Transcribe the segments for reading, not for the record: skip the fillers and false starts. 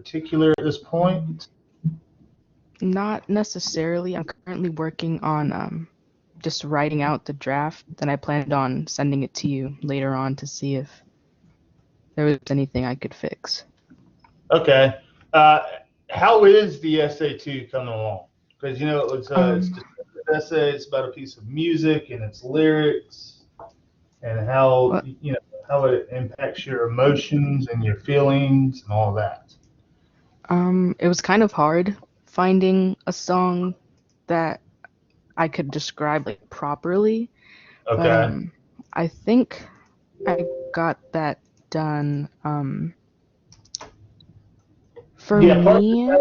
particular at this point? Not necessarily. I'm currently working on just writing out the draft. Then I planned on sending it to you later on to see if there was anything I could fix. Okay. How is the essay 2 coming along? Because it's just an essay. It's about a piece of music and its lyrics, and how how it impacts your emotions and your feelings and all that. It was kind of hard finding a song that I could describe like properly, but Okay. I think I got that done. For Yeah. me,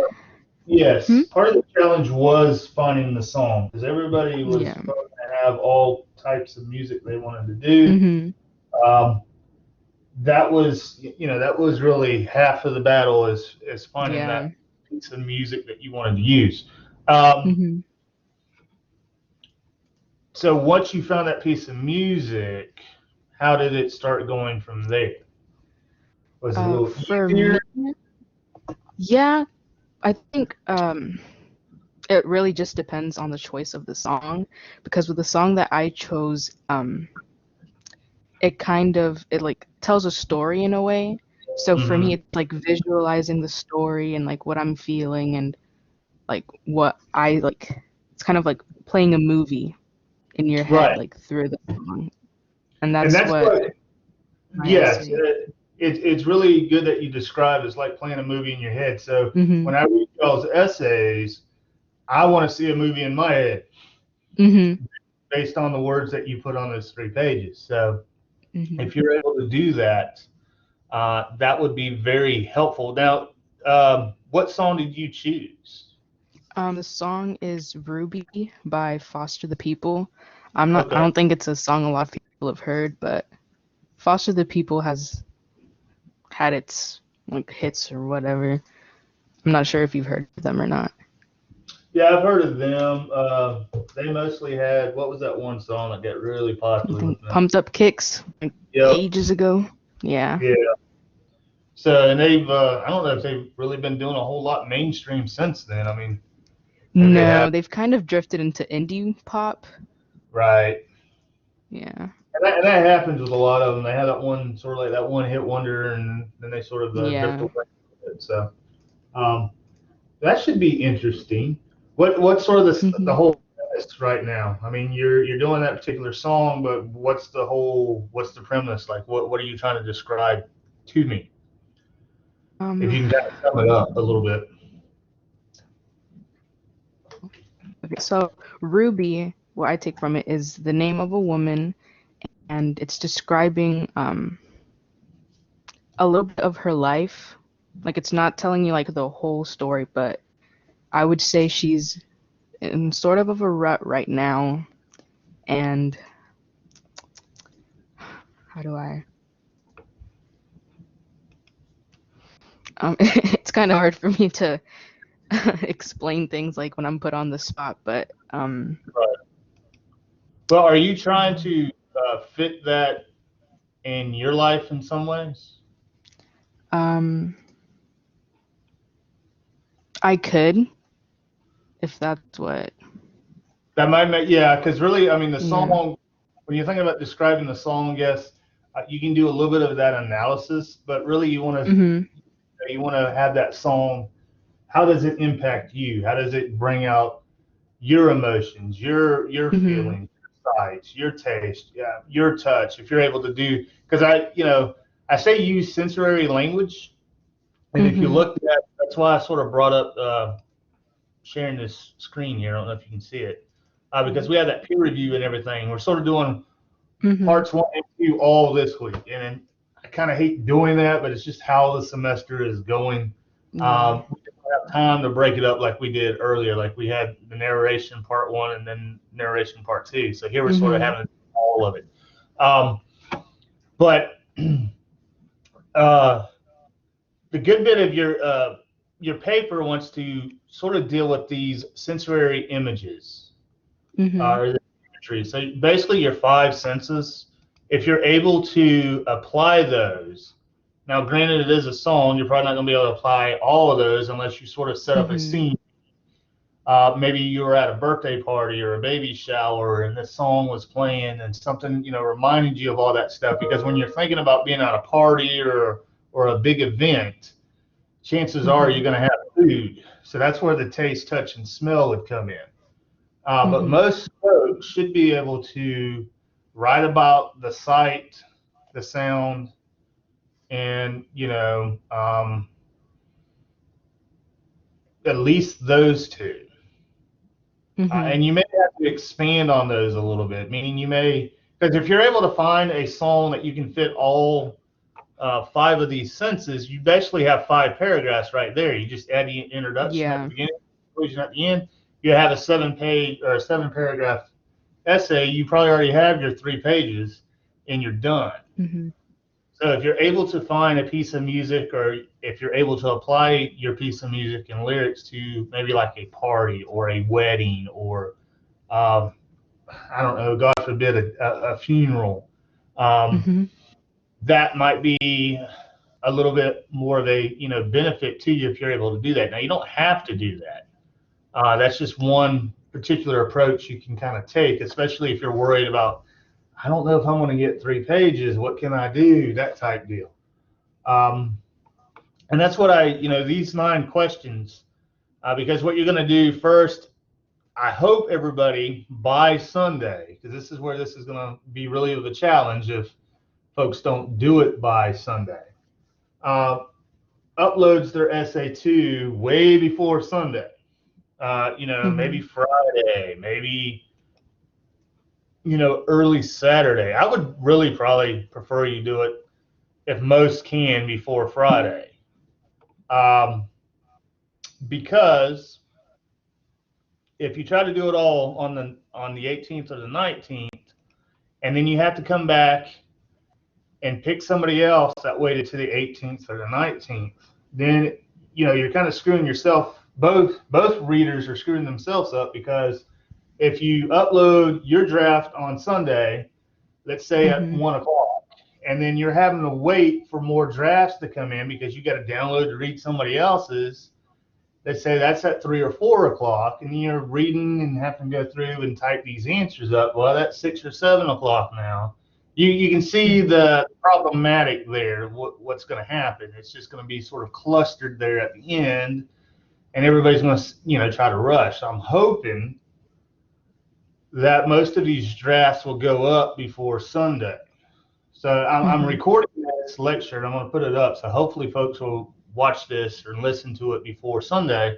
Yes. Part of the challenge was finding the song because everybody was yeah. supposed to have all types of music they wanted to do. Um, that was really half of the battle is finding Yeah. that piece of music that you wanted to use. Um, so once you found that piece of music, how did it start going from there? Was it a little For easier? me, yeah, I think it really just depends on the choice of the song, because with the song that I chose, it like tells a story in a way. So for Mm-hmm. me, it's like visualizing the story and like what I'm feeling and like what I like. It's kind of like playing a movie in your head, Right. like through the song, and And that's that's what what, my yes, essay. it's really good that you described it's like playing a movie in your head. So Mhm. when I read y'all's essays, I want to see a movie in my head Mhm. based on the words that you put on those 3 pages. So Mhm. if you're able to do that, that would be very helpful. Now, what song did you choose? The song is Ruby by Foster the People. I Okay. don't think it's a song a lot of people have heard, but Foster the People has had its like hits or whatever. I'm not sure if you've heard of them or not. Yeah, I've heard of them. They mostly had, what was that one song that got really I popular with think them? Pumped Up Kicks like Yep. ages ago. Yeah. Yeah. So, and I don't know if they've really been doing a whole lot mainstream since then. I mean, maybe they have, No, they've kind of drifted into indie pop. right? Yeah. And that happens with a lot of them. They have that one sort of like that one hit wonder, and then they sort of drift Yeah. away from it. So, um, that should be interesting. What's sort of the Mhm. whole premise right now? I mean, you're doing that particular song, but what's the premise? Like, what are you trying to describe to me? If Um, you can kind of sum it up a little bit. okay, so Ruby, what I take from it is the name of a woman, and it's describing a little bit of her life. Like it's not telling you like the whole story, but I would say she's in sort of a rut right now. And how do I? It's kind of hard for me to explain things like when I'm put on the spot, but Right. Well, are you trying to fit that in your life in some ways? um, I could if that's what. That might make, yeah, because really, I mean, the Yeah. song, when you're thinking about describing the song, yes, you can do a little bit of that analysis, but really Mhm. you want to have that song. How does it impact you? How does it bring out your emotions, your Mhm. feelings, your sights, your taste, yeah, your touch? If you're able to do, because I say use sensory language, and if you Mhm. look at, that's why I sort of brought up sharing this screen here. I don't know if you can see it, because we have that peer review and everything. We're sort of doing Mhm. parts 1 and 2 all this week, and I kind of hate doing that, but it's just how the semester is going. Yeah. We don't have time to break it up like we did earlier. Like we had the narration part 1 and then narration part 2. So here we're sort of Mhm. having all of it. Um, but uh, the good bit of your paper wants to sort of deal with these sensory images Mhm. or the imagery. So basically, your 5 senses, if you're able to apply those Now, granted, it is a song. You're probably not going to be able to apply all of those unless you sort of set up a Mm-hmm. scene. Maybe you were at a birthday party or a baby shower and this song was playing and something, reminded you of all that stuff. Because when you're thinking about being at a party or a big event, chances are Mm-hmm. you're going to have food. So that's where the taste, touch, and smell would come in. But Mm-hmm. most folks should be able to write about the sight, the sound, and at least those two. Mm-hmm. And you may have to expand on those a little bit, meaning you may, because if you're able to find a song that you can fit all five of these senses, you basically have five paragraphs right there. You just add the introduction at the Yeah. beginning, conclusion at the end. You have a 7-page or a 7-paragraph essay. You probably already have your 3 pages, and you're done. Mm-hmm. So if you're able to find a piece of music, or if you're able to apply your piece of music and lyrics to maybe like a party or a wedding or um, I don't know, God forbid, a funeral, um, Mm-hmm. that might be a little bit more of a benefit to you if you're able to do that. Now you don't have to do that. That's just one particular approach you can kind of take, especially if you're worried about, I don't know if I'm going to get 3 pages. What can I do? That type deal. Um, and that's what these 9 questions, because what you're going to do first, I hope everybody by Sunday, because this is where this is going to be really of a challenge if folks don't do it by Sunday, uh, uploads their essay to way before Sunday. Maybe Mm-hmm. Friday, maybe early Saturday. I would really probably prefer you do it if most can before Friday, um, because if you try to do it all on the 18th or the 19th, and then you have to come back and pick somebody else that waited to the 18th or the 19th, then you're kind of screwing yourself. Both readers are screwing themselves up, because if you upload your draft on Sunday, let's say at Mm-hmm. 1 o'clock, and then you're having to wait for more drafts to come in because you got to download to read somebody else's. Let's say that's at 3 or 4 o'clock, and you're reading and having to go through and type these answers up. Well, that's 6 or 7 o'clock now. You can see Mm-hmm. the problematic there. What's going to happen? It's just going to be sort of clustered there at the end, and everybody's going to try to rush. So I'm hoping that most of these drafts will go up before Sunday. So I'm Mm-hmm. recording this lecture and I'm going to put it up. So hopefully folks will watch this or listen to it before Sunday,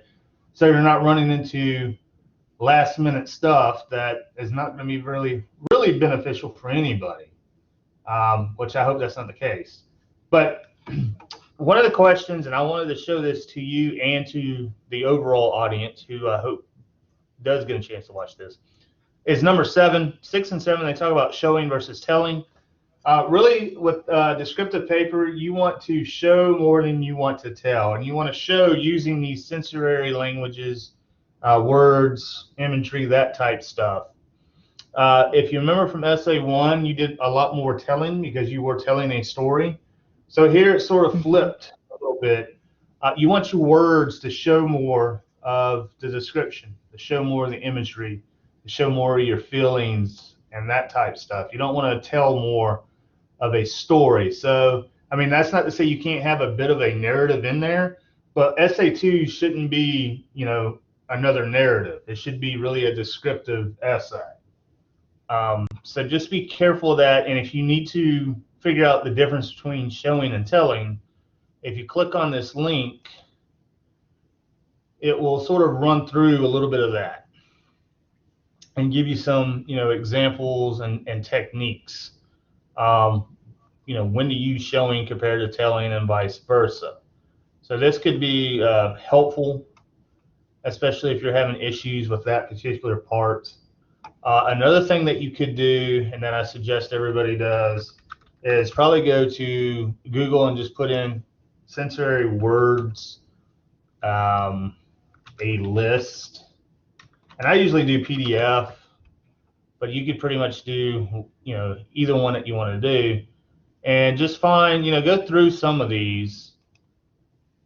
so you're not running into last minute stuff that is not going to be really, really beneficial for anybody, which I hope that's not the case. But one of the questions, and I wanted to show this to you and to the overall audience who I hope does get a chance to watch this, is number 7. 6 and 7, they talk about showing versus telling. Really, with descriptive paper, you want to show more than you want to tell, and you want to show using these sensory languages, words, imagery, that type stuff. If you remember from essay 1, you did a lot more telling because you were telling a story. So here it's sort of Mm-hmm. flipped a little bit. You want your words to show more of the description, to show more of the imagery, to show more of your feelings and that type stuff. You don't want to tell more of a story. So, I mean, that's not to say you can't have a bit of a narrative in there, but essay 2 shouldn't be, another narrative. It should be really a descriptive essay. So just be careful of that. And if you need to figure out the difference between showing and telling, if you click on this link, it will sort of run through a little bit of that and give you some, examples and techniques. Um, when to use showing compared to telling and vice versa. So this could be helpful, especially if you're having issues with that particular part. Another thing that you could do, and that I suggest everybody does, is probably go to Google and just put in sensory words, um, a list. And I usually do PDF, but you could pretty much do, either one that you want to do. and just find, go through some of these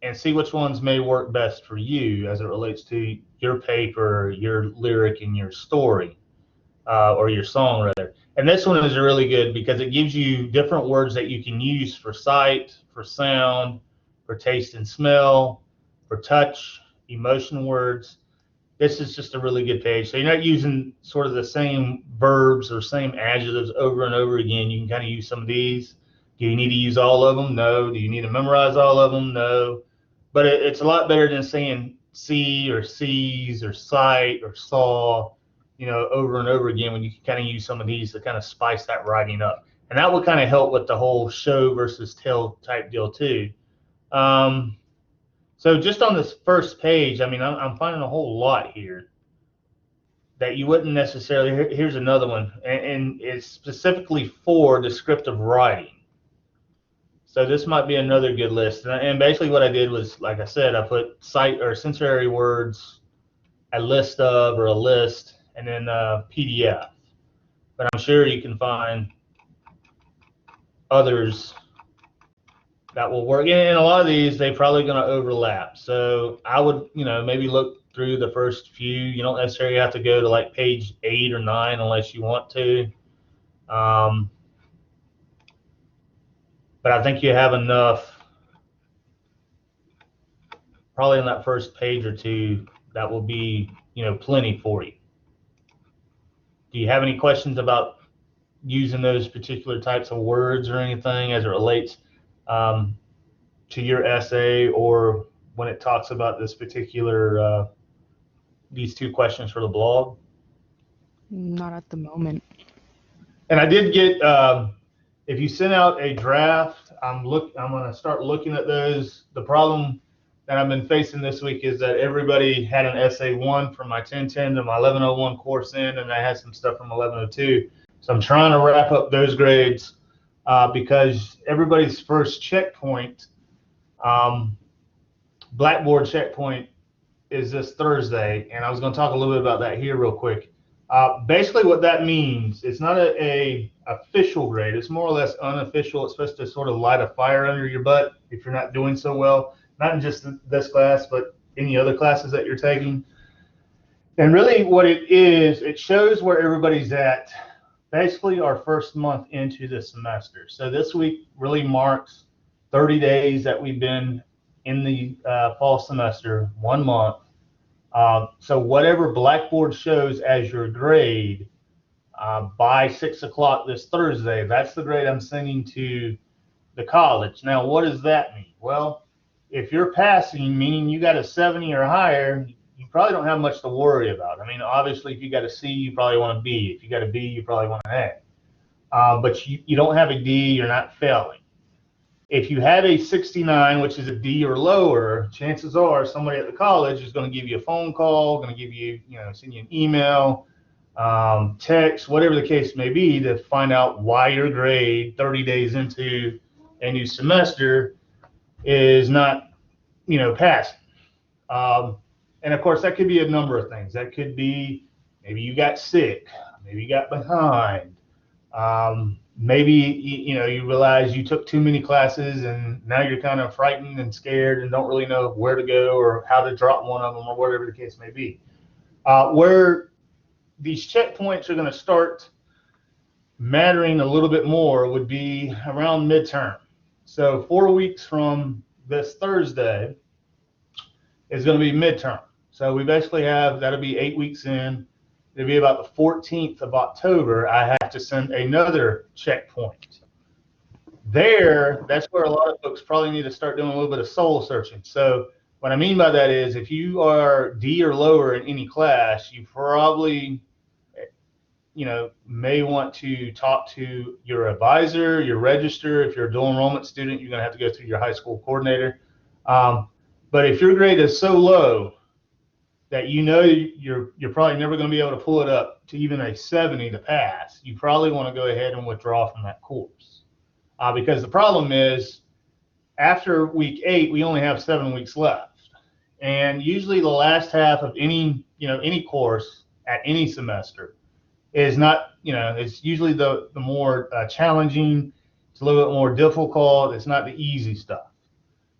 and see which ones may work best for you as it relates to your paper, your lyric, and your story, or your song rather. And this one is really good because it gives you different words that you can use for sight, for sound, for taste and smell, for touch, emotion words. This is just a really good page. So you're not using sort of the same verbs or same adjectives over and over again. You can kind of use some of these. Do you need to use all of them? No. Do you need to memorize all of them? No. But it's a lot better than saying see or sees or sight or saw, over and over again, when you can kind of use some of these to kind of spice that writing up. And that will kind of help with the whole show versus tell type deal too. So just on this first page, I mean, I'm finding a whole lot here that you wouldn't necessarily. Here's another one, and it's specifically for descriptive writing. So this might be another good list. And basically what I did was, like I said, I put sight or sensory words, a list of, or a list, and then PDF. But I'm sure you can find others that will work. And a lot of these, they're probably going to overlap. So I would, maybe look through the first few. You don't necessarily have to go to like page 8 or 9 unless you want to. But I think you have enough, probably in that first page or two, that will be, plenty for you. Do you have any questions about using those particular types of words or anything as it relates to your essay, or when it talks about this particular, these two questions for the blog? Not at the moment. And I did get, if you send out a draft, I'm going to start looking at those. The problem that I've been facing this week is that everybody had an essay 1 from my 1010 to my 1101 course in, and I had some stuff from 1102. So I'm trying to wrap up those grades because everybody's first checkpoint, Blackboard checkpoint, is this Thursday, and I was going to talk a little bit about that here real quick. Basically what that means, it's not a official grade. It's more or less unofficial. It's supposed to sort of light a fire under your butt if you're not doing so well, not in just this class, but any other classes that you're taking. And really what it is, it shows where everybody's at basically our first month into the semester. So this week really marks 30 days that we've been in the fall semester, 1 month. So whatever Blackboard shows as your grade by 6 o'clock this Thursday, that's the grade I'm sending to the college. Now, what does that mean? Well, if you're passing, meaning you got a 70 or higher, you probably don't have much to worry about. I mean, obviously, if you got a C, you probably want a B. If you got a B, you probably want an A. But you don't have a D, you're not failing. If you have a 69, which is a D or lower, chances are somebody at the college is going to give you a phone call, going to give you, send you an email, text, whatever the case may be, to find out why your grade 30 days into a new semester is not, passing. And of course, that could be a number of things. That could be maybe you got sick, maybe you got behind. Maybe you realize you took too many classes and now you're kind of frightened and scared and don't really know where to go or how to drop one of them or whatever the case may be. Where these checkpoints are going to start mattering a little bit more would be around midterm. So 4 weeks from this Thursday is going to be midterm. So we basically have, that'll be 8 weeks in. It'll be about the 14th of October, I have to send another checkpoint. That's where a lot of folks probably need to start doing a little bit of soul searching. So what I mean by that is if you are D or lower in any class, you probably, may want to talk to your advisor, your register. If you're a dual enrollment student, you're going to have to go through your high school coordinator. But if your grade is so low that you're probably never going to be able to pull it up to even a 70 to pass, you probably want to go ahead and withdraw from that course. Because the problem is, after week 8, we only have 7 weeks left. And usually the last half of any course at any semester is not, it's usually the more challenging, It's a little bit more difficult. It's not the easy stuff.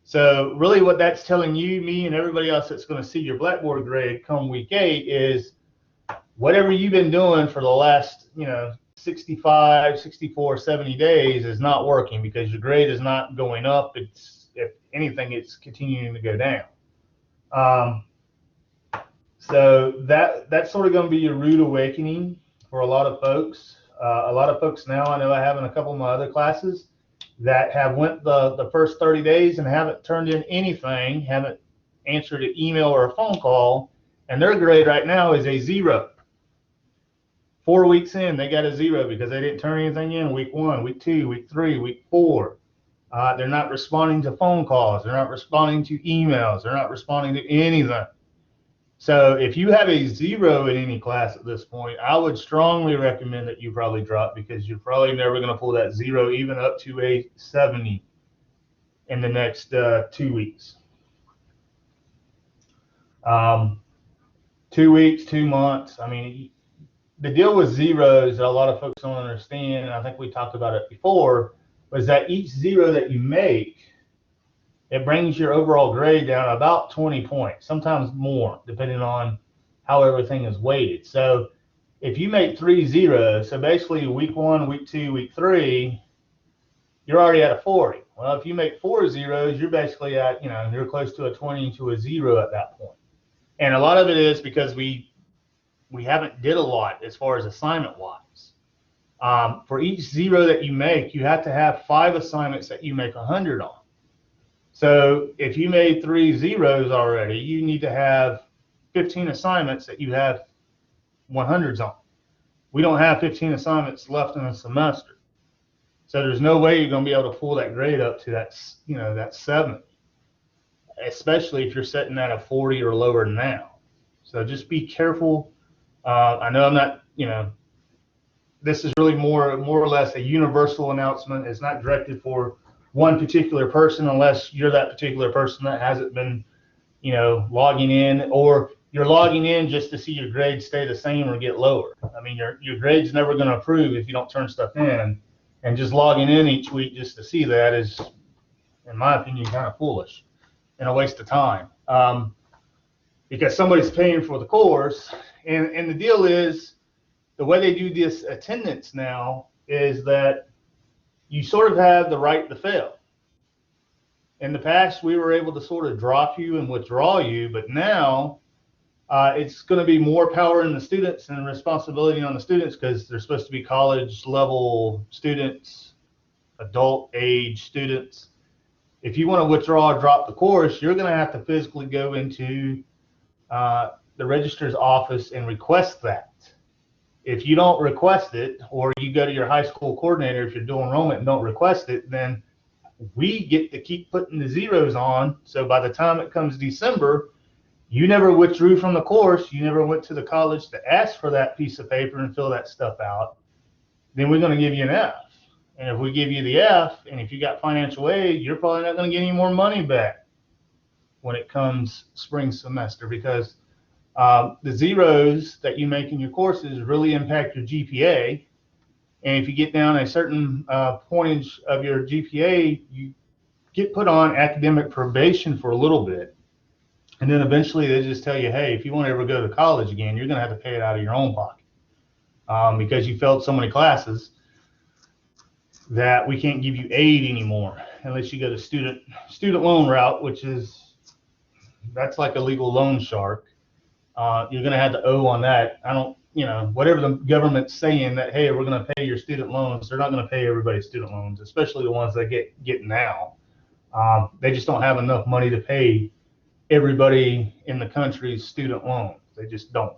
So really what that's telling you, me, and everybody else that's going to see your Blackboard grade come week 8 is whatever you've been doing for the last, 65, 64, 70 days is not working because your grade is not going up. It's, if anything, it's continuing to go down. So that's sort of going to be your rude awakening for a lot of folks. A lot of folks now, I know I have in a couple of my other classes that have went the first 30 days and haven't turned in anything, haven't answered an email or a phone call, and their grade right now is a 0. 4 weeks in, they got a 0 because they didn't turn anything in week 1, week 2, week 3, week 4. They're not responding to phone calls. They're not responding to emails. They're not responding to anything. So if you have a 0 in any class at this point, I would strongly recommend that you probably drop because you're probably never going to pull that 0 even up to a 70 in the next 2 weeks. 2 weeks, 2 months. I mean, the deal with zeros that a lot of folks don't understand, and I think we talked about it before, was that each 0 that you make, it brings your overall grade down about 20 points, sometimes more, depending on how everything is weighted. So if you make 3 zeros, so basically week 1, week 2, week 3, you're already at a 40. Well, if you make 4 zeros, you're basically at, you're close to a 20 to a 0 at that point. And a lot of it is because we haven't did a lot as far as assignment wise. For each 0 that you make, you have to have 5 assignments that you make 100 on. So if you made 3 zeros already, you need to have 15 assignments that you have 100s on. We don't have 15 assignments left in a semester. So there's no way you're going to be able to pull that grade up to that, that 70, especially if you're setting at a 40 or lower now. So just be careful. I know I'm not, this is really more or less a universal announcement. It's not directed for one particular person unless you're that particular person that hasn't been, logging in, or you're logging in just to see your grades stay the same or get lower. I mean, your grade's never going to improve if you don't turn stuff in, and just logging in each week just to see that is, in my opinion, kind of foolish and a waste of time. Because somebody's paying for the course, and the deal is, the way they do this attendance now is that you sort of have the right to fail. In the past, we were able to sort of drop you and withdraw you, but now it's going to be more power in the students and responsibility on the students because they're supposed to be college level students, adult age students. If you want to withdraw or drop the course, you're going to have to physically go into the registrar's office and request that. If you don't request it, or you go to your high school coordinator if you're doing enrollment and don't request it, then we get to keep putting the zeros on. So by the time it comes December, you never withdrew from the course, you never went to the college to ask for that piece of paper and fill that stuff out, then we're going to give you an F. And if we give you the F, and if you got financial aid, you're probably not going to get any more money back when it comes spring semester, because the zeros that you make in your courses really impact your GPA. And if you get down a certain pointage of your GPA, you get put on academic probation for a little bit. And then eventually they just tell you, hey, if you want to ever go to college again, you're going to have to pay it out of your own pocket because you failed so many classes that we can't give you aid anymore unless you go the student loan route, which is, that's like a legal loan shark. You're going to have to owe on that. I don't, whatever the government's saying that, hey, we're going to pay your student loans, they're not going to pay everybody's student loans, especially the ones that get now. They just don't have enough money to pay everybody in the country's student loans. They just don't.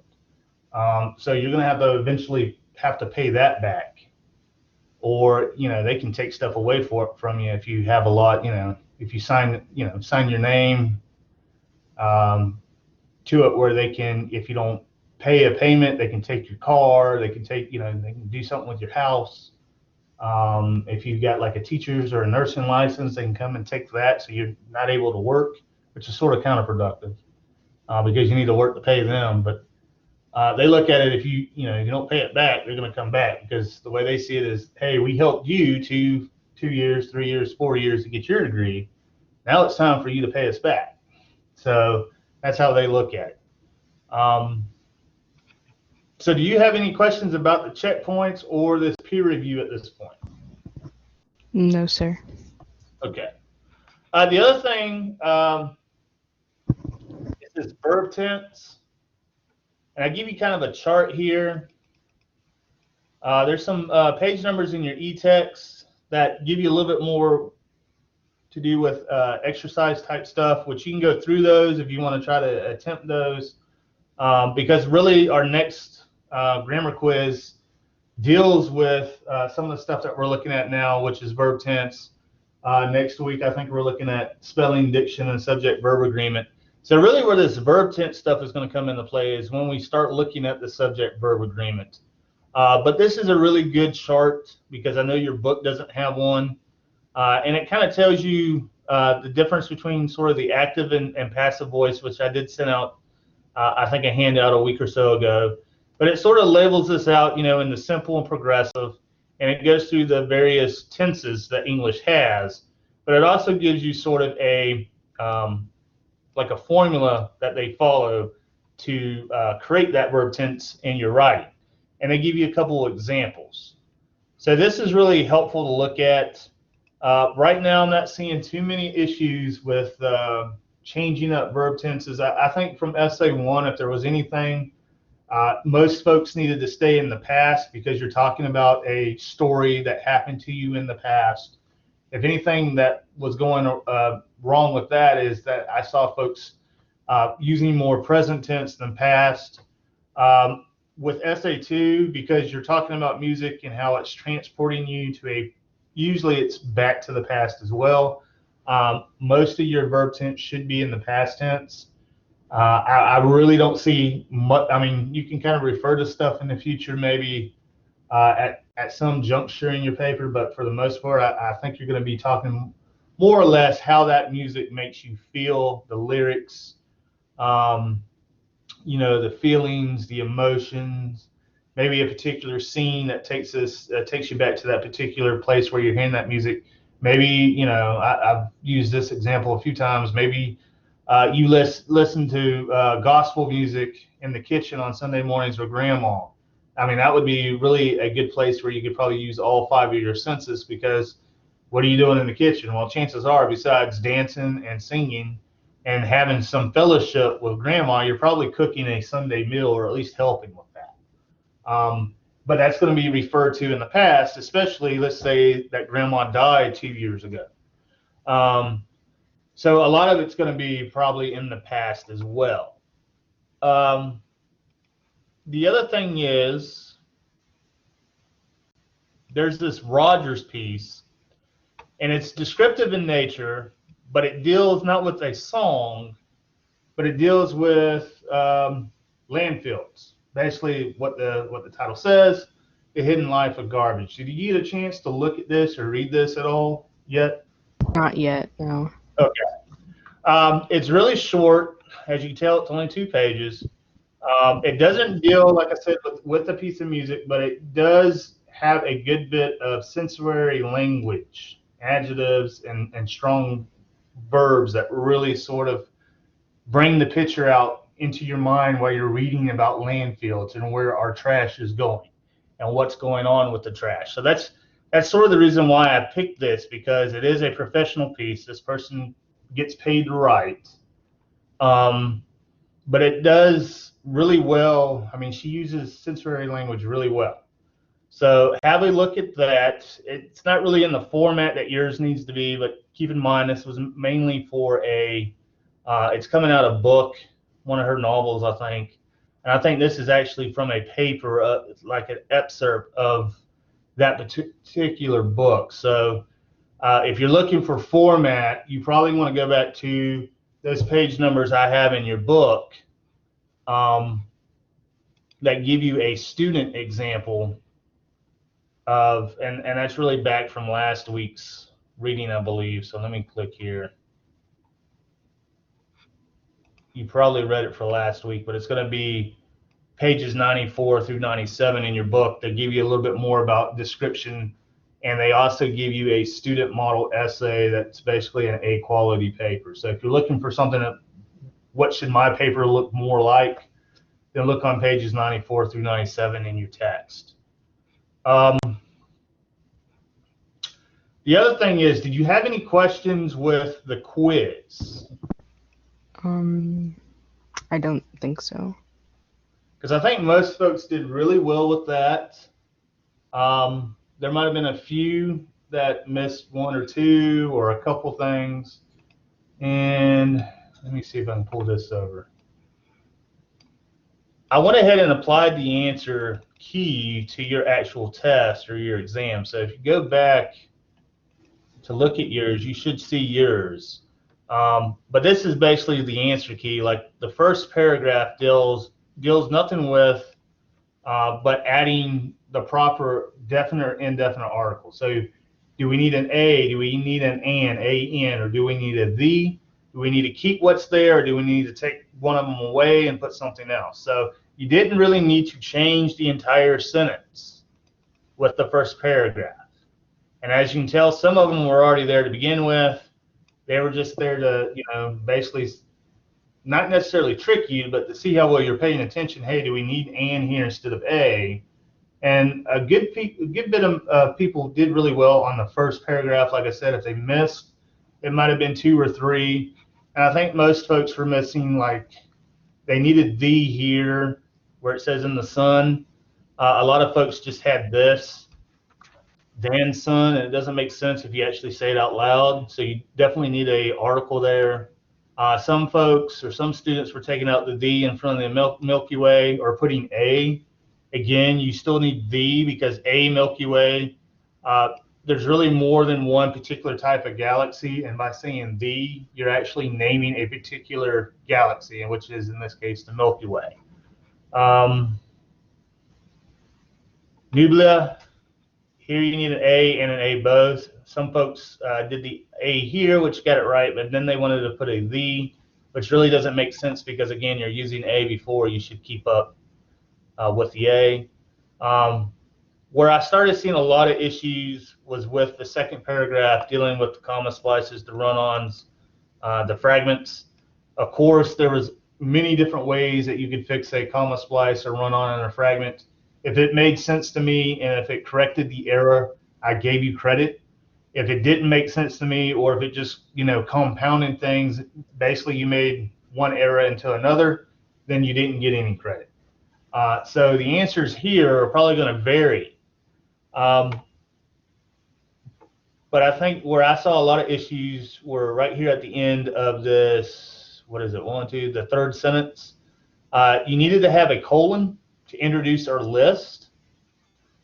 So you're going to have to eventually have to pay that back. Or, they can take stuff away from you if you have a lot, if you sign your name to it, where they can, if you don't pay a payment, they can take your car, they can take, they can do something with your house. If you've got like a teacher's or a nursing license, they can come and take that so you're not able to work, which is sort of counterproductive because you need to work to pay them. But they look at it, if you don't pay it back, they're going to come back, because the way they see it is, hey, we helped you to 2 years, 3 years, 4 years to get your degree. Now it's time for you to pay us back. So that's how they look at it. So do you have any questions about the checkpoints or this peer review at this point? No, sir. Okay. The other thing is this verb tense. And I give you kind of a chart here. There's some page numbers in your e-text that give you a little bit more to do with exercise type stuff, which you can go through those if you want to try to attempt those. Because really our next grammar quiz deals with some of the stuff that we're looking at now, which is verb tense. Next week, I think we're looking at spelling, diction, and subject-verb agreement. So really where this verb tense stuff is going to come into play is when we start looking at the subject-verb agreement. But this is a really good chart because I know your book doesn't have one. And it kind of tells you the difference between sort of the active and passive voice, which I did send out, I think, a handout a week or so ago. But it sort of labels this out, you know, in the simple and progressive, and it goes through the various tenses that English has. But it also gives you sort of a like a formula that they follow to create that verb tense in your writing. And they give you a couple of examples. So this is really helpful to look at. Right now, I'm not seeing too many issues with changing up verb tenses. I think from essay 1, if there was anything, most folks needed to stay in the past because you're talking about a story that happened to you in the past. If anything that was going wrong with that is that I saw folks using more present tense than past. With essay 2, because you're talking about music and how it's transporting you to usually it's back to the past as well. Most of your verb tense should be in the past tense. I really don't see much. I mean, you can kind of refer to stuff in the future maybe at some juncture in your paper, but for the most part, I think you're going to be talking more or less how that music makes you feel, the lyrics, you know, the feelings, the emotions, maybe a particular scene that takes you back to that particular place where you're hearing that music. Maybe, you know, I've used this example a few times. Maybe you listen to gospel music in the kitchen on Sunday mornings with grandma. I mean, that would be really a good place where you could probably use all 5 of your senses, because what are you doing in the kitchen? Well, chances are, besides dancing and singing and having some fellowship with grandma, you're probably cooking a Sunday meal or at least helping with that. But that's going to be referred to in the past, especially let's say that grandma died 2 years ago. So a lot of it's going to be probably in the past as well. The other thing is there's this Rogers piece, and it's descriptive in nature, but it deals not with a song, but it deals with landfills. Basically, what the title says, The Hidden Life of Garbage. Did you get a chance to look at this or read this at all yet? Not yet, no. Okay. It's really short. As you can tell, it's only 2 pages. It doesn't deal, like I said, with a piece of music, but it does have a good bit of sensory language, adjectives, and strong verbs that really sort of bring the picture out into your mind while you're reading about landfills and where our trash is going and what's going on with the trash. So that's sort of the reason why I picked this, because it is a professional piece. This person gets paid to write. But it does really well. I mean, she uses sensory language really well. So have a look at that. It's not really in the format that yours needs to be, but keep in mind this was mainly for it's coming out of book, one of her novels, I think. And I think this is actually from a paper, like an excerpt of that particular book. So if you're looking for format, you probably want to go back to those page numbers I have in your book that give you a student example of, and that's really back from last week's reading, I believe. So let me click here. You probably read it for last week, but it's going to be pages 94 through 97 in your book that give you a little bit more about description and they also give you a student model essay that's basically an A quality paper. So if you're looking for something that, what should my paper look more like, then look on pages 94 through 97 in your text. The other thing is, did you have any questions with the quiz? I don't think so. Because I think most folks did really well with that. There might have been a few that missed one or two or a couple things. And let me see if I can pull this over. I went ahead and applied the answer key to your actual test or your exam. So if you go back to look at yours, you should see yours. But this is basically the answer key. Like the first paragraph deals nothing with but adding the proper definite or indefinite article. So do we need an A? Do we need an A-N, or do we need a the? Do we need to keep what's there, or do we need to take one of them away and put something else? So you didn't really need to change the entire sentence with the first paragraph. And as you can tell, some of them were already there to begin with. They were just there to, basically not necessarily trick you, but to see how well you're paying attention. Hey, do we need "and" here instead of "a"? And a good bit of people did really well on the first paragraph. Like I said, if they missed, it might have been 2 or 3. And I think most folks were missing, like, they needed "the" here where it says "in the sun." A lot of folks just had this, "than sun," and it doesn't make sense if you actually say it out loud. So you definitely need a article there. Some folks or some students were taking out the "the" in front of the Milky Way or putting "a." Again, you still need "the" because a Milky Way, there's really more than one particular type of galaxy. And by saying "the," you're actually naming a particular galaxy, which is in this case the Milky Way. Nubia, here you need an A and an A both. Some folks did the A here, which got it right, but then they wanted to put a "the," which really doesn't make sense because, again, you're using A before. You should keep up with the A. Where I started seeing a lot of issues was with the second paragraph dealing with the comma splices, the run-ons, the fragments. Of course, there was many different ways that you could fix a comma splice or run-on in a fragment. If it made sense to me and if it corrected the error, I gave you credit. If it didn't make sense to me, or if it just, compounded things, basically you made one error into another, then you didn't get any credit. So the answers here are probably going to vary. But I think where I saw a lot of issues were right here at the end of this, the third sentence. You needed to have a colon to introduce our list.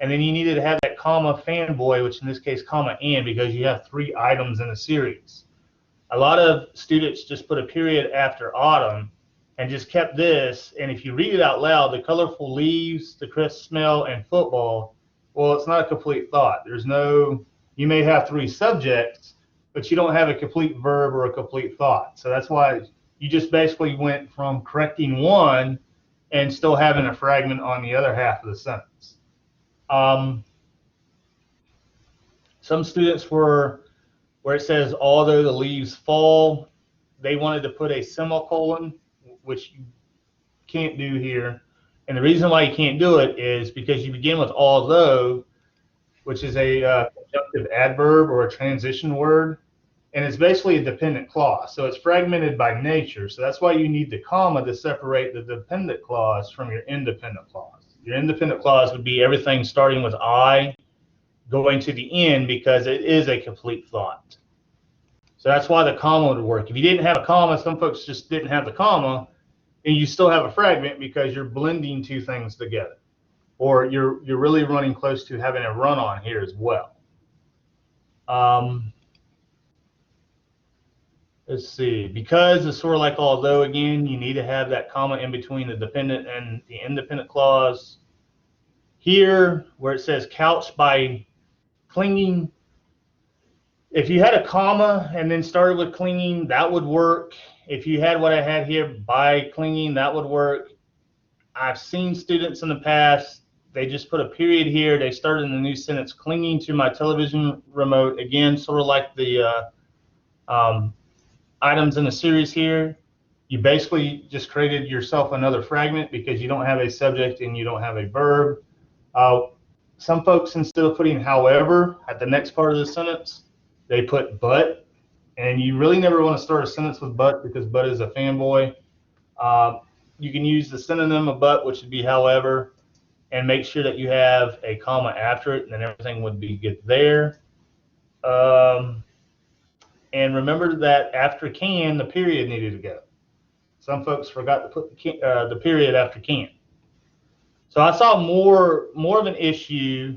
And then you needed to have that comma fanboy, which in this case, comma and, because you have 3 items in a series. A lot of students just put a period after autumn and just kept this. And if you read it out loud, the colorful leaves, the crisp smell, and football, well, it's not a complete thought. You may have 3 subjects, but you don't have a complete verb or a complete thought. So that's why you just basically went from correcting one and still having a fragment on the other half of the sentence. Some students were, where it says, although the leaves fall, they wanted to put a semicolon, which you can't do here. And the reason why you can't do it is because you begin with although, which is a conjunctive adverb or a transition word, and it's basically a dependent clause. So it's fragmented by nature. So that's why you need the comma to separate the dependent clause from your independent clause. Your independent clause would be everything starting with I going to the end because it is a complete thought. So that's why the comma would work. If you didn't have a comma, some folks just didn't have the comma, and you still have a fragment because you're blending 2 things together. Or you're really running close to having a run-on here as well. Let's see. Because it's sort of like although, again, you need to have that comma in between the dependent and the independent clause. Here, where it says couch by clinging, if you had a comma and then started with clinging, that would work. If you had what I had here, by clinging, that would work. I've seen students in the past they just put a period here. They started in the new sentence, clinging to my television remote. Again, sort of like the items in the series here. You basically just created yourself another fragment because you don't have a subject and you don't have a verb. Some folks, instead of putting however at the next part of the sentence, they put but. And you really never want to start a sentence with but because but is a fanboy. You can use the synonym of but, which would be however, and make sure that you have a comma after it, and then everything would be good there. And remember that after can, the period needed to go. Some folks forgot to put the period after can. So I saw more of an issue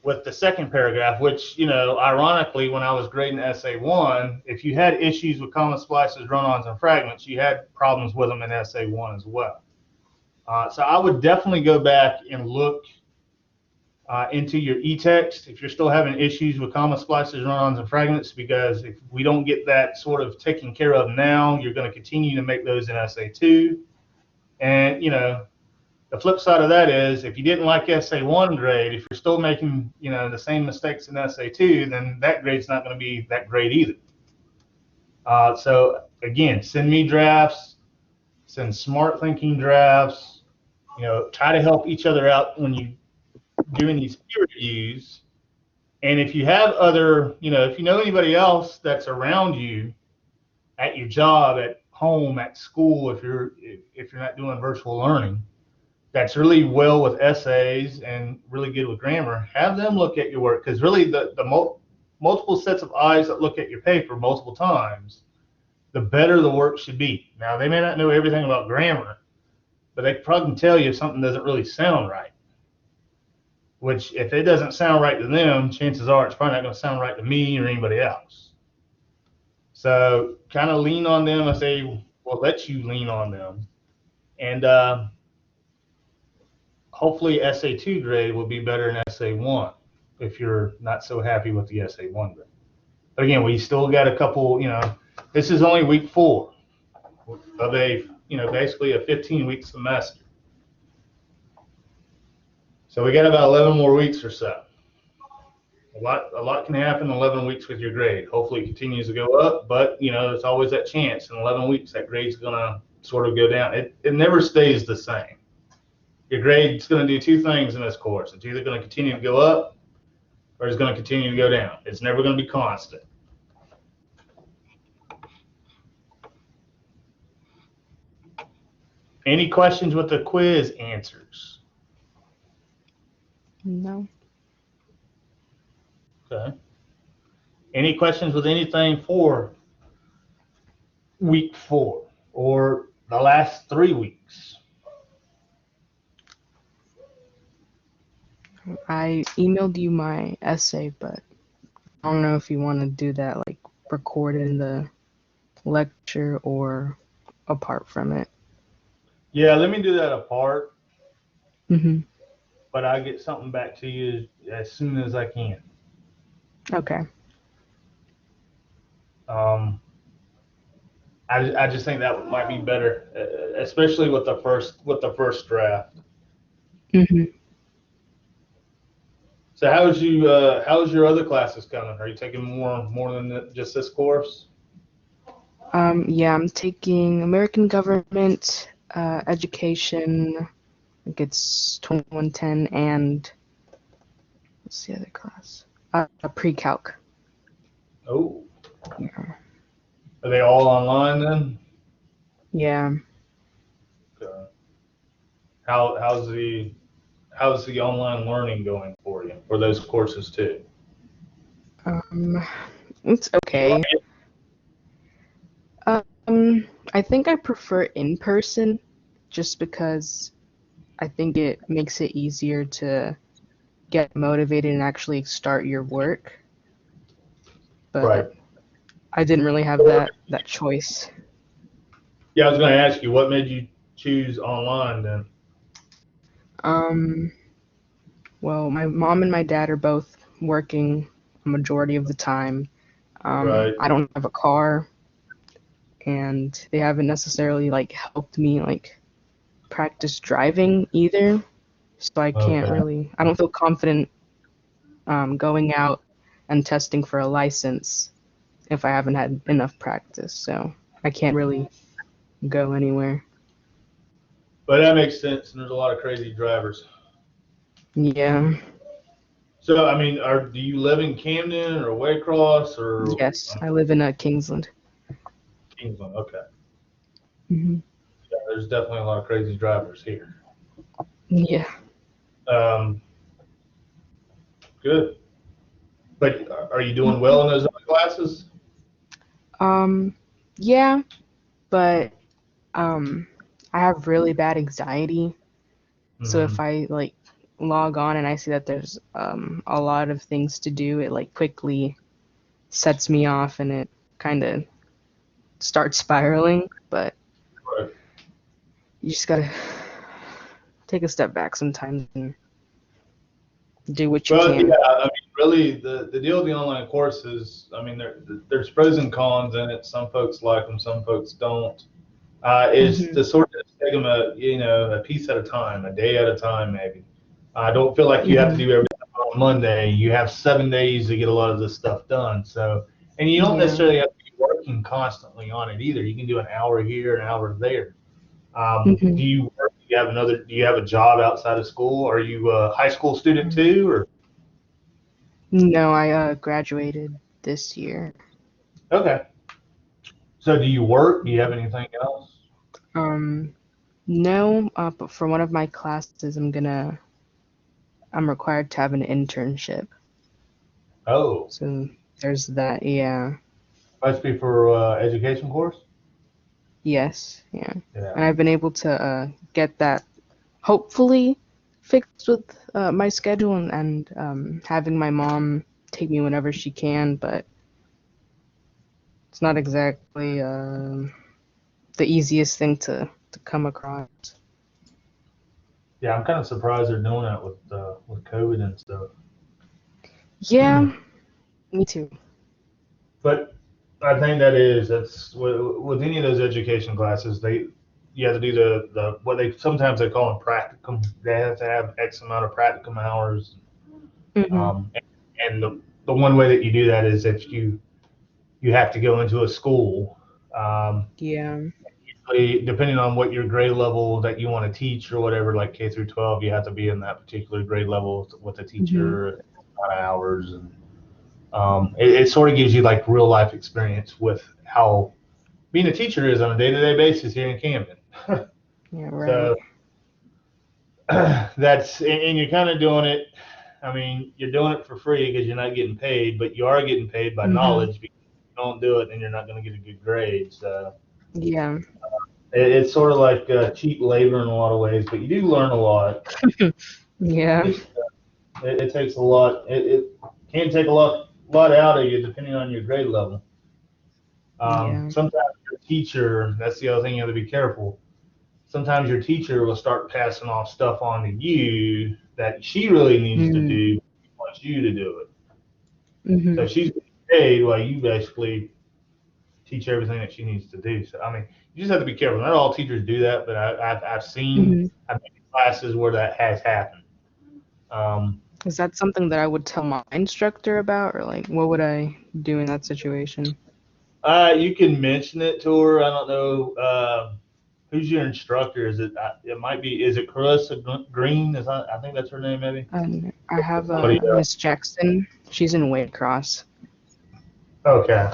with the second paragraph, which, ironically, when I was grading essay 1, if you had issues with comma, splices, run-ons, and fragments, you had problems with them in essay 1 as well. So I would definitely go back and look into your e-text if you're still having issues with comma, splices, run-ons, and fragments, because if we don't get that sort of taken care of now, you're going to continue to make those in essay 2. And, the flip side of that is if you didn't like essay 1 grade, if you're still making, the same mistakes in essay 2, then that grade's not going to be that great either. So again, send me drafts, send smart thinking drafts, try to help each other out when you doing these peer reviews. And if you have other, if you know anybody else that's around you at your job, at home, at school, if you're not doing virtual learning, that's really well with essays and really good with grammar, have them look at your work, because really the multiple sets of eyes that look at your paper multiple times, the better the work should be. Now, they may not know everything about grammar, but they probably can tell you if something doesn't really sound right, which if it doesn't sound right to them, chances are it's probably not going to sound right to me or anybody else. So kind of lean on them. I say, well, let you lean on them. And hopefully essay 2 grade will be better than essay 1 if you're not so happy with the essay 1 grade. But again, we still got a couple, this is only week 4 of a, basically a 15-week semester. So we got about 11 more weeks or so. A lot can happen in 11 weeks with your grade. Hopefully it continues to go up, but there's always that chance. In 11 weeks, that grade's going to sort of go down. It never stays the same. Your grade's going to do 2 things in this course. It's either going to continue to go up or it's going to continue to go down. It's never going to be constant. Any questions with the quiz answers? No. Okay. Any questions with anything for week 4 or the last 3 weeks? I emailed you my essay, but I don't know if you want to do that, like record in the lecture or apart from it. Yeah, let me do that apart. Mm-hmm. But I'll get something back to you as soon as I can. Okay. I just think that might be better, especially with the first draft. Mm-hmm. So how's your other classes coming? Are you taking more than just this course? Yeah, I'm taking American Government, Education. I think it's 2110, and what's the other class? Pre-calc. Oh. Yeah. Are they all online then? Yeah. Okay. How's the online learning going for you for those courses too? It's okay. I think I prefer in person just because I think it makes it easier to get motivated and actually start your work. But Right. I didn't really have that choice. Yeah, I was going to ask you, what made you choose online then? Well, my mom and my dad are both working a majority of the time. Right. I don't have a car, and they haven't necessarily helped me practice driving either. So I can't Okay. really, I don't feel confident going out and testing for a license if I haven't had enough practice. So I can't really go anywhere. But that makes sense, and there's a lot of crazy drivers. Yeah. So, I mean, do you live in Camden or Waycross or Yes, I live in Kingsland. Kingsland? Okay. Hmm. Yeah, there's definitely a lot of crazy drivers here. Yeah. Um, good. But are you doing well in those other classes? Um, yeah, but um, I have really bad anxiety. So if Hmm. I like log on and I see that there's a lot of things to do, it like quickly sets me off and it kind of starts spiraling. But Right. you just gotta take a step back sometimes and do what you Well, yeah, can. I mean, really, the deal with the online courses, I mean, there's pros and cons in it. Some folks like them, some folks don't. Is Hmm. to sort of take them a piece at a time, a day at a time, maybe. I don't feel like you have to Hmm. do everything on Monday. You have 7 days to get a lot of this stuff done. So, and you don't Yeah. necessarily have to be working constantly on it either. You can do an hour here, an hour there. Hmm. Do you work? Do you have another? Do you have a job outside of school? Are you a high school student too, or? No, I graduated this year. Okay. So do you work? Do you have anything else? Um, no, but for one of my classes, I'm required to have an internship. Oh, So there's that. Yeah. must be for education course. Yes. Yeah. Yeah. And I've been able to get that hopefully fixed with my schedule and having my mom take me whenever she can, but it's not exactly the easiest thing to come across. Yeah, I'm kind of surprised they're doing that with COVID and stuff. Yeah, me too. But I think that's with any of those education classes, you have to do the what they sometimes they call them practicum. They have to have X amount of practicum hours. Hmm. And the one way that you do that is if you have to go into a school. Um, Yeah. Depending on what your grade level that you want to teach or whatever, like K through 12, you have to be in that particular grade level with a Hmm. teacher, amount of hours, and it sort of gives you like real life experience with how being a teacher is on a day to day basis here in Camden. Yeah, right. So and you're kind of doing it. I mean, you're doing it for free because you're not getting paid, but you are getting paid by Hmm. knowledge. Because if you don't do it, then you're not going to get a good grade. So Yeah. it's sort of like cheap labor in a lot of ways, but you do learn a lot. Yeah. Just it takes a lot. It can take a lot out of you depending on your grade level. Yeah. Sometimes your teacher, that's the other thing you have to be careful. Sometimes your teacher will start passing off stuff on to you that she really needs to Mm. do. She wants you to do it. Hmm. So she's getting paid while you basically teach everything that she needs to do. So I mean, you just have to be careful. Not all teachers do that, but Hmm. I've been in classes where that has happened. Um, Is that something that I would tell my instructor about, or like what would I do in that situation? you can mention it to her. I don't know who's your instructor. Is it? It might be. Is it Carissa Green? I think that's her name, maybe. I have Somebody else. Miss Jackson. She's in Waycross. Okay.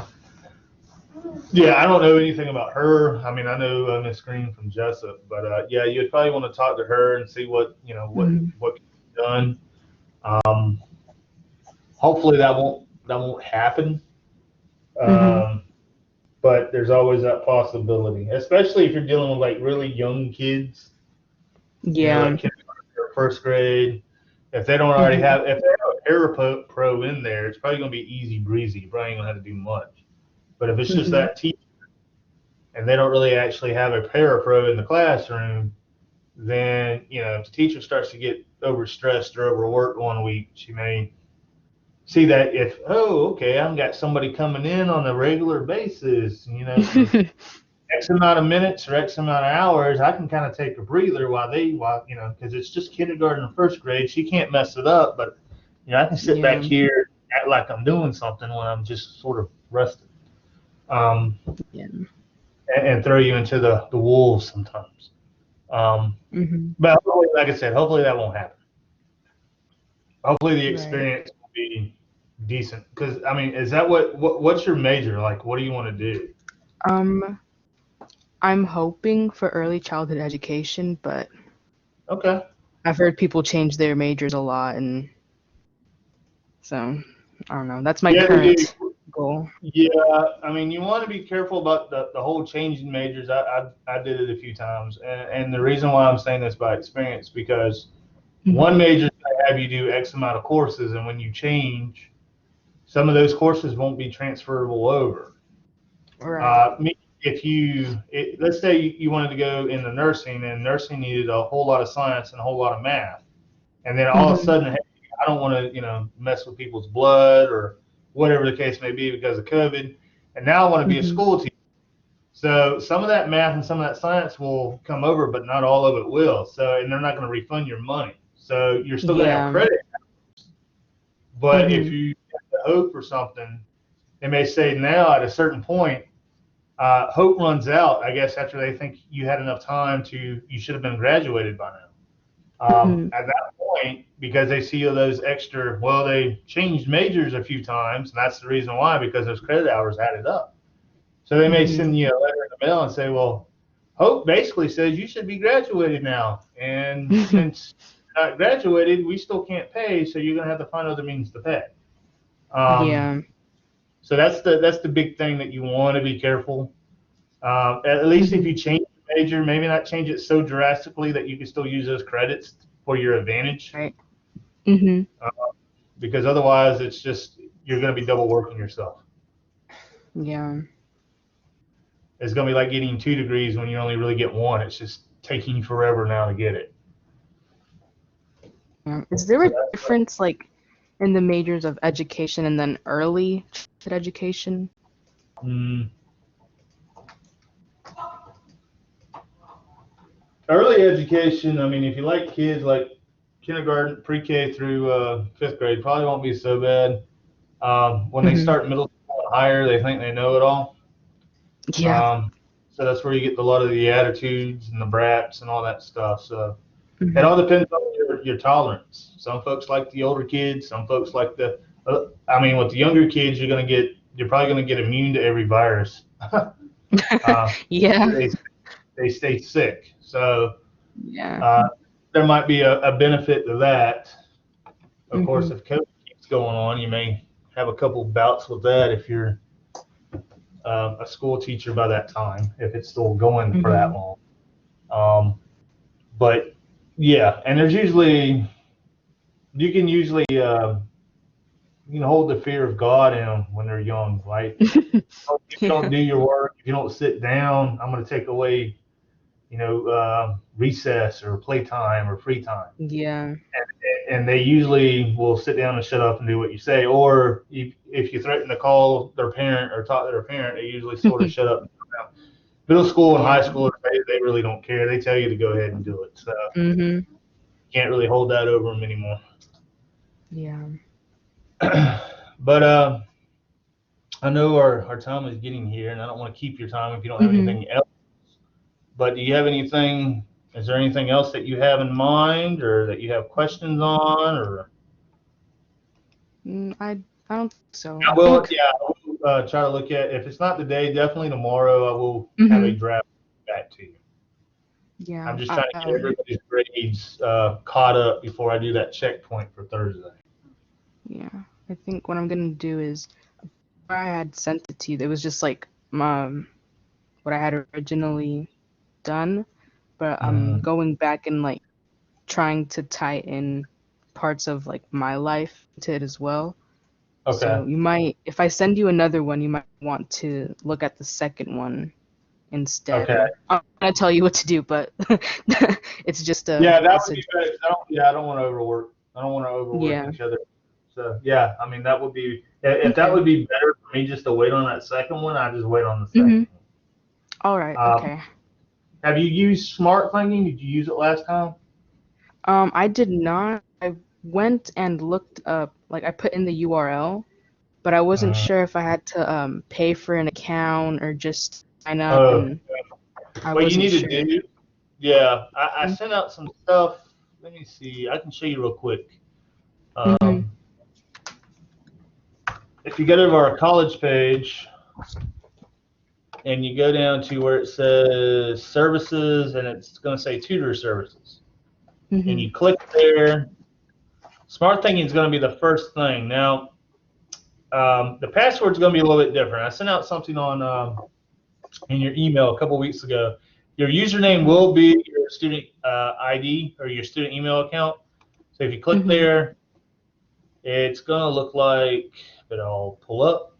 Yeah, I don't know anything about her. I mean, I know Miss Green from Jessup, but yeah, you'd probably want to talk to her and see what Hmm. what can be done. Um, Hopefully that won't happen. Hmm. Um, but there's always that possibility, especially if you're dealing with like really young kids, Yeah. like kindergarten or first grade. If they don't already Hmm. have, if they have a pro in there, it's probably going to be easy breezy. You probably ain't going to have to do much. But if it's just Hmm. that teacher and they don't really actually have a pro in the classroom, then if the teacher starts to get overstressed or overworked one week, she may see that if, oh, okay, I've got somebody coming in on a regular basis, because X amount of minutes or X amount of hours, I can kind of take a breather while because it's just kindergarten and first grade. She can't mess it up, but I can sit back Yeah. here, act like I'm doing something when I'm just sort of rested, um, Yeah. and throw you into the wolves sometimes. Mhm. But hopefully, like I said, hopefully that won't happen. Hopefully the Right. experience will be decent. Because I mean, is that what's your major? Like, what do you want to do? Um, I'm hoping for early childhood education, but Okay. I've heard people change their majors a lot, and so I don't know. That's my Yeah, they do. current goal. Yeah, I mean, you want to be careful about the whole change in majors. I did it a few times, and the reason why I'm saying this by experience because one Mhm. major is going to have you do X amount of courses, and when you change, some of those courses won't be transferable over. Right. Let's say you wanted to go into nursing, and nursing needed a whole lot of science and a whole lot of math, and then all of a Mhm. sudden, hey, I don't want to, mess with people's blood or whatever the case may be because of COVID, and now I want to be a Mhm. school teacher. So some of that math and some of that science will come over, but not all of it will. So, and they're not going to refund your money. So you're still going to have Yeah. credit, but if Mhm. you have the hope for something, they may say now at a certain point hope runs out, I guess, after they think you had enough time you should have been graduated by now. Mhm. At that point, because they see those extra, well, they changed majors a few times, and that's the reason why, because those credit hours added up. So they may Mhm. send you a letter in the mail and say, well, Hope basically says you should be graduated now. And since you're not graduated, we still can't pay, so you're going to have to find other means to pay. Um, Yeah. so that's the big thing that you want to be careful. At least if Mhm. you change the major, maybe not change it so drastically that you can still use those credits for your advantage, Right. Mhm. uh, because otherwise it's just you're going to be double working yourself. Yeah. It's going to be like getting 2 degrees when you only really get one. It's just taking you forever now to get it. Yeah. Is there So a difference like in the majors of education and then early childhood education? mm, early education. I mean, if you like kids, like kindergarten, pre-K through fifth grade, probably won't be so bad. When they Mhm. start middle school and higher, they think they know it all. Yeah. Um, so that's where you get a lot of the attitudes and the brats and all that stuff. So it Mhm. all depends on your tolerance. Some folks like the older kids. Some folks like I mean, with the younger kids, you're probably going to get immune to every virus. Yeah. they, they stay sick. So Yeah. uh, there might be a benefit to that. Of course, Mhm. if COVID keeps going on, you may have a couple bouts with that if you're a school teacher by that time, if it's still going for that Mhm. long. Um, but yeah, and there's usually you can usually you can hold the fear of God in them when they're young. Like if you don't Yeah. do your work, if you don't sit down, I'm going to take away recess or playtime or free time. Yeah. And they usually will sit down and shut up and do what you say. Or if you threaten to call their parent or talk to their parent, they usually sort of shut up. Middle school and high Yeah. school, they really don't care. They tell you to go ahead and do it. So Mhm. can't really hold that over them anymore. Yeah. But I know our time is getting here, and I don't want to keep your time if you don't have Mhm. anything else. But do you have anything? Is there anything else that you have in mind, or that you have questions on, or? I don't think so. I Well, think. yeah, I will try to look at. If it's not today, definitely tomorrow. I will have a Mhm. draft back to you. Yeah. I'm just trying to get everybody's grades caught up before I do that checkpoint for Thursday. Yeah. I think what I'm gonna do is I had sent it to you. It was just like what I had originally done, but I'm Mm, going back and like trying to tie in parts of like my life to it as well. okay. So you might, if I send you another one, you might want to look at the second one instead. Okay. Or I'm gonna tell you what to do, but it's just Yeah, that a would be suggestion. better. 'Cause I don't want to overwork. I don't want to overwork Yeah. each other. So yeah, I mean that would be if that Okay. would be better for me just to wait on that second one. I just wait on the second Mhm. one. All right. Okay. Have you used Smart Thinking? Did you use it last time? I did not. I went and looked up, like I put in the URL, but I wasn't sure if I had to pay for an account or just sign up, Oh, and I what you wasn't need to sure. do, yeah, I sent out some stuff. Let me see. I can show you real quick. Mm-hmm. Um, if you go to our college page and you go down to where it says services and it's going to say tutor services, and Mm-hmm. you click there, Smart Thinking is going to be the first thing. Now, the password is going to be a little bit different. I sent out something on in your email a couple weeks ago. Your username Mm-hmm. will be your student ID or your student email account. So if you click Mm-hmm. there, it's going to look like, but I'll pull up.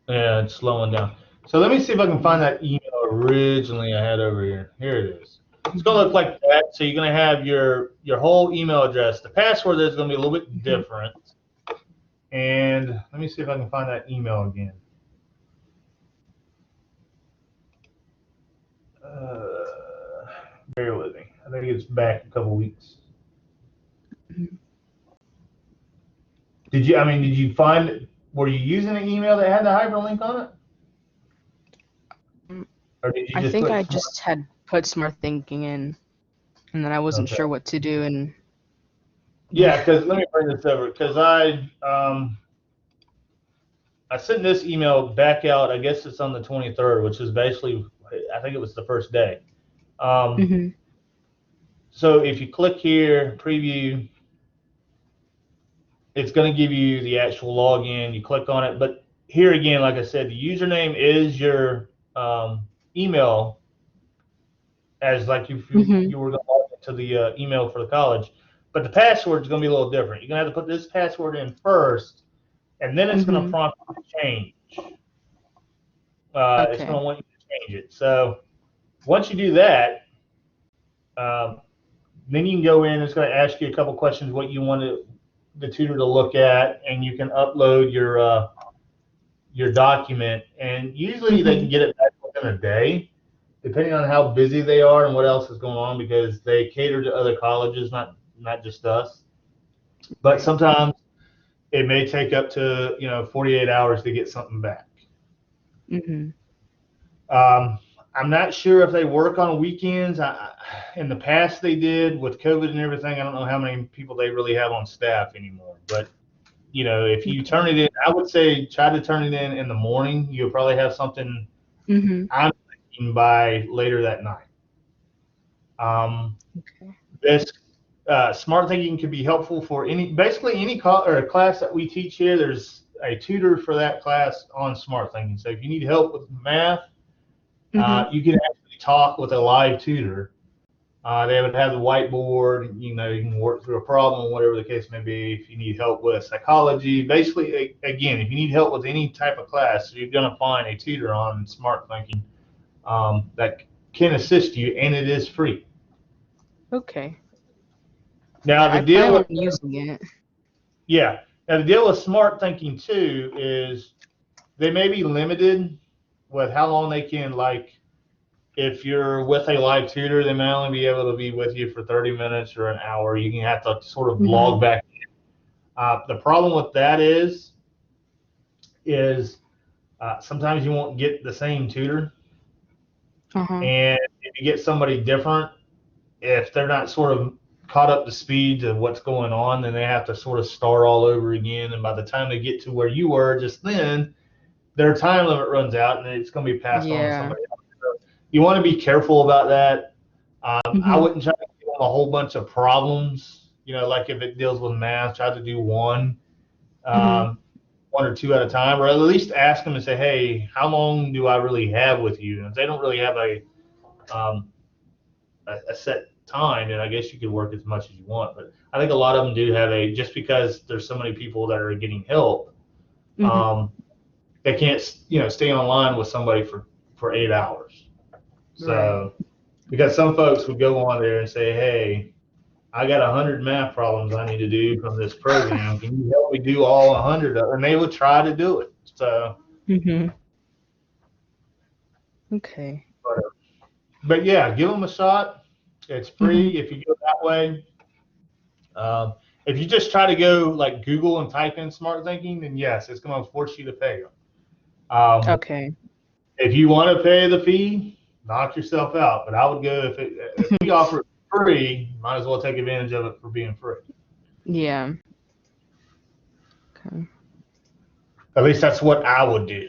Yeah, it's slowing down. So let me see if I can find that email originally I had over here. Here it is. It's going to look like that. So you're going to have your whole email address. The password is going to be a little bit Mm-hmm. different. And let me see if I can find that email again. Bear with me. I think it's back a couple weeks. Did you find, were you using an email that had the hyperlink on it? Or did you I just think put I smart? just had put smart thinking in, and then I wasn't Okay. sure what to do, and Yeah, yeah. because let me bring this over. Because I sent this email back out, I guess it's on the 23rd, which is basically, I think it was the first day. Um, Mm-hmm. so if you click here, preview, it's going to give you the actual login. You click on it. But here again, like I said, the username is your email, as like if Mm-hmm. you were going to log into the email for the college. But the password is going to be a little different. You're going to have to put this password in first, and then it's going to Mm-hmm. prompt you to change. It's going Okay. to want you to change it. So once you do that, then you can go in. It's going to ask you a couple questions what you want the tutor to look at, and you can upload your document. And usually they Mm-hmm. can get it back within a day, depending on how busy they are and what else is going on, because they cater to other colleges, not just us. But Right. sometimes it may take up to 48 hours to get something back. Mm-hmm. Um, I'm not sure if they work on weekends. In the past, they did with COVID and everything. I don't know how many people they really have on staff anymore. But if you Okay. turn it in, I would say try to turn it in the morning. You'll probably have something. Mm-hmm. I'm thinking by later that night. Okay. This smart thinking can be helpful for basically any or class that we teach here. There's a tutor for that class on smart thinking. So if you need help with math, Mm-hmm. you can actually talk with a live tutor. They would have the whiteboard. You can work through a problem, whatever the case may be. If you need help with psychology, basically, again, if you need help with any type of class, you're going to find a tutor on smart thinking that can assist you, and it is free. Okay. Now Yeah, the I deal plan with on using it. Yeah. Now the deal with smart thinking too is they may be limited with how long they can, like, if you're with a live tutor, they may only be able to be with you for 30 minutes or an hour. You can have to sort of Mm-hmm. log back. The problem with that is sometimes you won't get the same tutor, Uh-huh. and if you get somebody different, if they're not sort of caught up to speed to what's going on, then they have to sort of start all over again. And by the time they get to where you were just then, their time limit runs out and it's going to be passed on to Yeah. somebody else. So you want to be careful about that. I Mm-hmm. wouldn't try to give them a whole bunch of problems. Like if it deals with math, try to do Mm-hmm. um, one or two at a time, or at least ask them and say, hey, how long do I really have with you? And if they don't really have um, a set time, then I guess you could work as much as you want. But I think a lot of them do have just because there's so many people that are getting help, Mm-hmm. um, they can't, stay online with somebody for 8 hours. Right. So, because some folks would go on there and say, hey, I got 100 math problems I need to do from this program. Can you help me do all 100 of them? And they would try to do it. So, Mhm. Okay. but yeah, give them a shot. It's Mhm. free if you go that way. Um, if you just try to go like Google and type in smart thinking, then yes, it's going to force you to pay them. Okay. If you want to pay the fee, knock yourself out. But I would go if we offer it free, might as well take advantage of it for being free. Yeah. Okay. At least that's what I would do.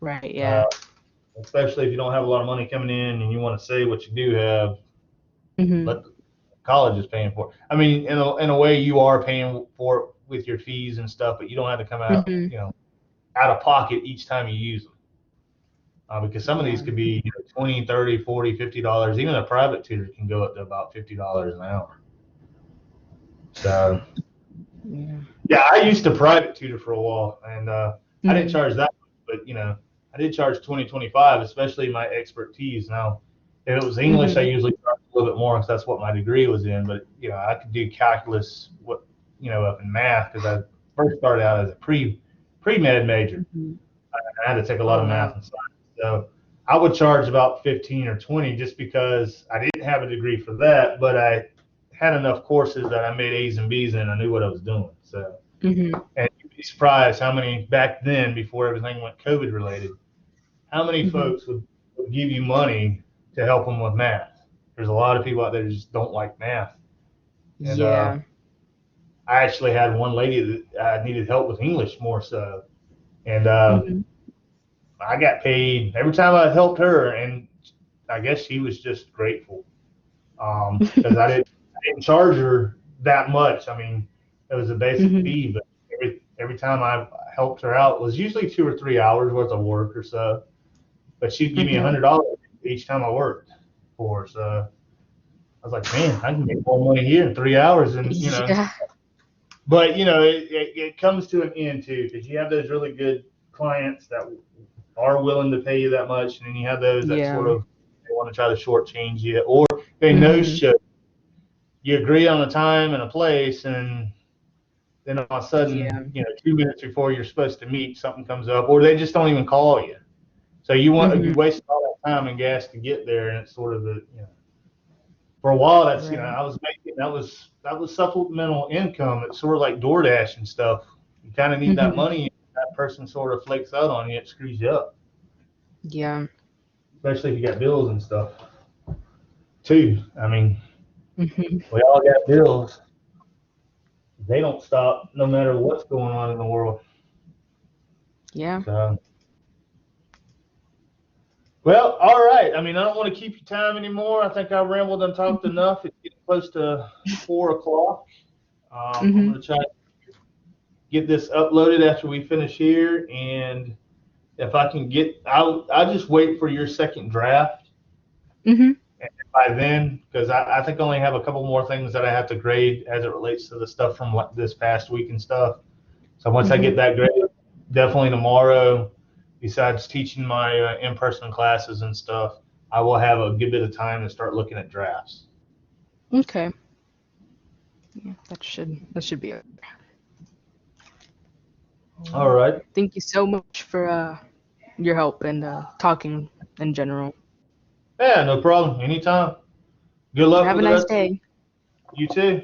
Right. Uh, Yeah. especially if you don't have a lot of money coming in and you want to save what you do have. Mhm. Let college is paying for it. I mean, in a way, you are paying for it with your fees and stuff, but you don't have to come out, Mhm. out of pocket each time you use them. Because some of these Yeah. could be 20, 30, 40, $50. Even a private tutor can go up to about $50 an hour. So, Yeah. yeah, I used to private tutor for a while, and I didn't Mhm. charge that much, but I did charge 20, 25, especially my expertise. Now, if it was English, I Mhm. usually charge a little bit more because that's what my degree was in. But I could do calculus, up in math because I first started out as a pre-med major. Mhm. I had to take a lot Oh of wow. math and science. So I would charge about 15 or 20 just because I didn't have a degree for that, but I had enough courses that I made A's and B's and I knew what I was doing. So, Mhm. and you'd be surprised how many back then, before everything went COVID related, how many Mhm. folks would give you money to help them with math. There's a lot of people out there that just don't like math. And Yeah. I actually had one lady that needed help with English more so. And Mhm. I got paid every time I helped her, and I guess she was just grateful because I didn't charge her that much. I mean, it was a basic Mhm. fee, but every time I helped her out, it was usually 2 or 3 hours worth of work or so. But she'd give me Mhm. $100 each time I worked for her. So I was like, man, I can make more money here in 3 hours, and Yeah. But it comes to an end too because you have those really good clients that are willing to pay you that much, and then you have those that sort Yeah. of they want to try to shortchange you, or they no Mhm. show. You agree on a time and a place, and then all of a Yeah. sudden, 2 minutes before you're supposed to meet, something comes up, or they just don't even call you. So you Mhm. waste all that time and gas to get there, and it's sort of for a while that's Right. I was making that was supplemental income. It's sort of like DoorDash and stuff. You kind of need that Mhm. money. That person sort of flakes out on you. It screws you up, Yeah. especially if you got bills and stuff too. I mean, Mhm. we all got bills. They don't stop no matter what's going on in the world. Yeah. So, well, all right. I mean, I don't want to keep you time anymore. I think I rambled and talked Mhm. enough. It's getting close to 4 o'clock. I'm Mhm. going to try to get this uploaded after we finish here, and if I can I'll just wait for your second draft. Mhm. And by then, because I think I only have a couple more things that I have to grade as it relates to the stuff from this past week and stuff. So once I get Mhm. that graded, definitely tomorrow, besides teaching my in-person classes and stuff, I will have a good bit of time to start looking at drafts. Okay. Yeah, that should be it. All All right. right. Thank you so much for your help and talking in general. Yeah, no problem. Anytime. Good luck Have with a the nice rest of it. day. You too.